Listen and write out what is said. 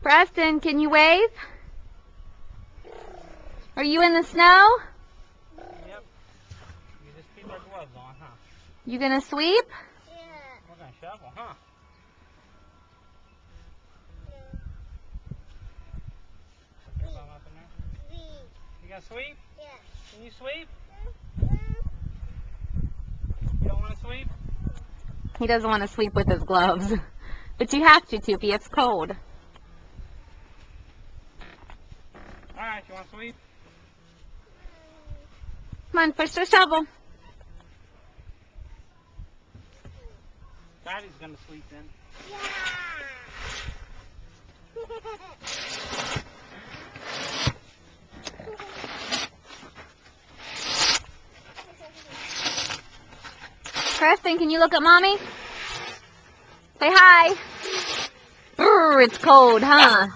Preston, can you wave? Are you in the snow? Yep. You just keep our gloves on, huh? You gonna sweep? Yeah. We're gonna shovel, huh? You gonna sweep? Yeah. Can you sweep? You don't want to sweep? He doesn't want to sweep with his gloves. But you have to, Toopy. It's cold. Alright, you want to sweep? Come on, push the shovel. Daddy's gonna sweep then. Yeah. Preston, can you look at Mommy? Say hi. Brr, it's cold, huh?